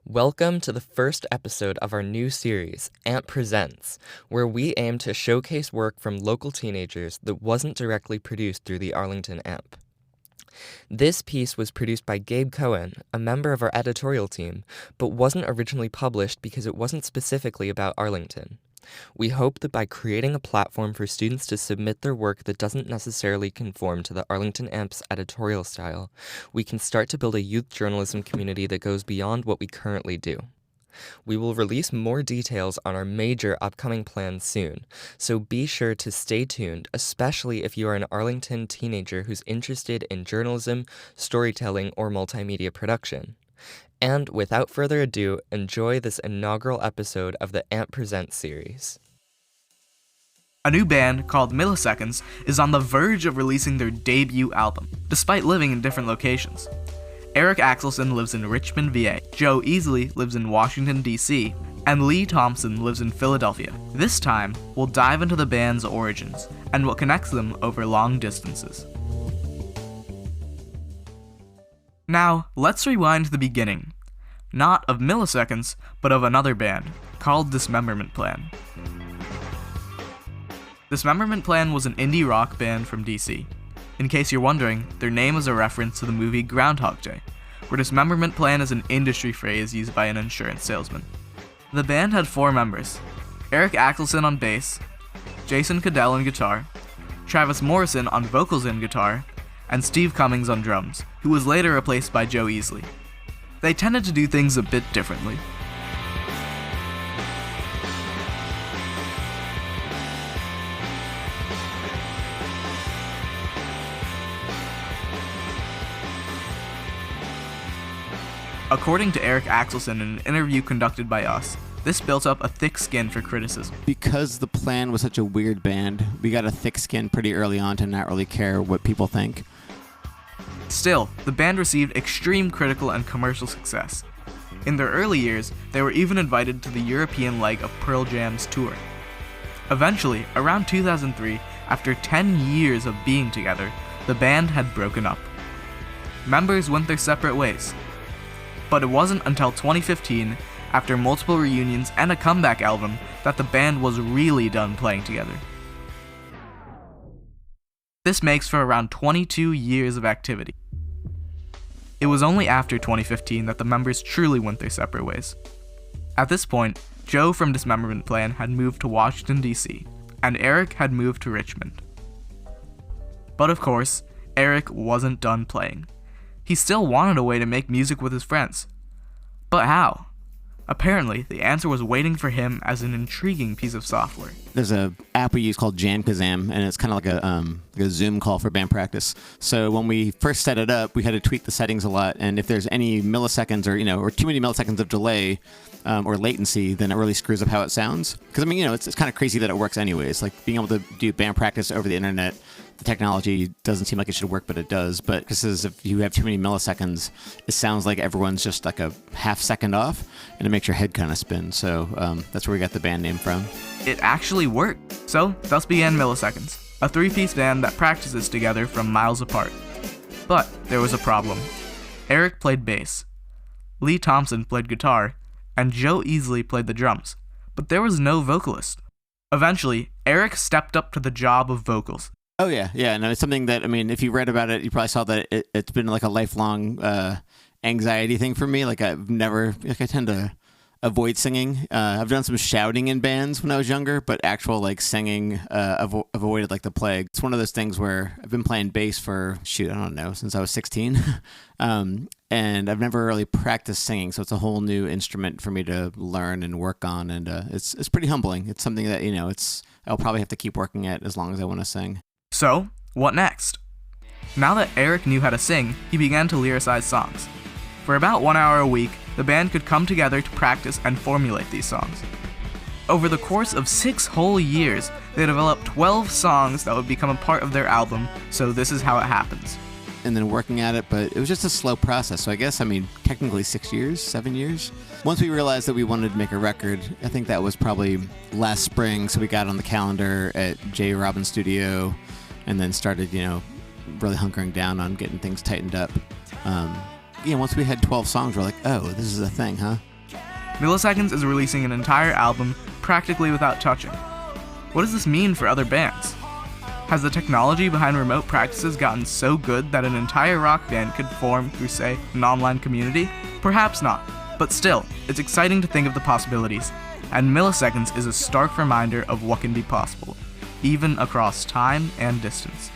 Welcome to the first episode of our new series, AMP Presents, where we aim to showcase work from local teenagers that wasn't directly produced through the Arlington AMP. This piece was produced by Gabe Cohen, a member of our editorial team, but wasn't originally published because it wasn't specifically about Arlington. We hope that by creating a platform for students to submit their work that doesn't necessarily conform to the Arlington AMP's editorial style, we can start to build a youth journalism community that goes beyond what we currently do. We will release more details on our major upcoming plans soon, so be sure to stay tuned, especially if you are an Arlington teenager who's interested in journalism, storytelling, or multimedia production. And without further ado, enjoy this inaugural episode of the AMP Presents series. A new band called Milliseconds is on the verge of releasing their debut album, despite living in different locations. Eric Axelson lives in Richmond, VA, Joe Easley lives in Washington, D.C., and Lee Thompson lives in Philadelphia. This time, we'll dive into the band's origins and what connects them over long distances. Now, let's rewind to the beginning. Not of Milliseconds, but of another band, called Dismemberment Plan. Dismemberment Plan was an indie rock band from DC. In case you're wondering, their name is a reference to the movie Groundhog Day, where dismemberment plan is an industry phrase used by an insurance salesman. The band had 4 members: Eric Axelson on bass, Jason Cadell on guitar, Travis Morrison on vocals and guitar, and Steve Cummings on drums, who was later replaced by Joe Easley. They tended to do things a bit differently. According to Eric Axelson in an interview conducted by us, this built up a thick skin for criticism. Because the Plan was such a weird band, we got a thick skin pretty early on to not really care what people think. Still, the band received extreme critical and commercial success. In their early years, they were even invited to the European leg of Pearl Jam's tour. Eventually, around 2003, after 10 years of being together, the band had broken up. Members went their separate ways. But it wasn't until 2015, after multiple reunions and a comeback album, that the band was really done playing together. This makes for around 22 years of activity. It was only after 2015 that the members truly went their separate ways. At this point, Joe from Dismemberment Plan had moved to Washington, D.C., and Eric had moved to Richmond. But of course, Eric wasn't done playing. He still wanted a way to make music with his friends. But how? Apparently, the answer was waiting for him as an intriguing piece of software. There's an app we use called Jamkazam, and it's kind of like a Zoom call for band practice. So when we first set it up, we had to tweak the settings a lot, and if there's any milliseconds or too many milliseconds of delay or latency, then it really screws up how it sounds. Because it's kind of crazy that it works anyways. Like being able to do band practice over the internet, the technology doesn't seem like it should work, but it does. But this is, if you have too many milliseconds, it sounds like everyone's just like a half second off, and it makes your head kind of spin. So that's where we got the band name from. It actually worked. So, thus began Milliseconds, a 3-piece band that practices together from miles apart. But there was a problem. Eric played bass, Lee Thompson played guitar, and Joe Easley played the drums. But there was no vocalist. Eventually, Eric stepped up to the job of vocals. Oh, yeah. No, it's something that, if you read about it, you probably saw that it's been like a lifelong anxiety thing for me. I tend to avoid singing. I've done some shouting in bands when I was younger, but actual singing, avoided like the plague. It's one of those things where I've been playing bass for, since I was 16. And I've never really practiced singing, so it's a whole new instrument for me to learn and work on, and it's pretty humbling. It's something that, I'll probably have to keep working at as long as I want to sing. So, what next? Now that Eric knew how to sing, he began to lyricize songs. For about 1 hour a week, the band could come together to practice and formulate these songs. Over the course of 6 whole years, they developed 12 songs that would become a part of their album, So This Is How It Happens. And then working at it, but it was just a slow process. So I guess, technically 6 years, 7 years. Once we realized that we wanted to make a record, I think that was probably last spring, so we got on the calendar at J. Robbins Studio, and then started, really hunkering down on getting things tightened up. once we had 12 songs, we're like, oh, this is a thing, huh? Milliseconds is releasing an entire album practically without touching. What does this mean for other bands? Has the technology behind remote practices gotten so good that an entire rock band could form through, say, an online community? Perhaps not, but still, it's exciting to think of the possibilities, and Milliseconds is a stark reminder of what can be possible, even across time and distance.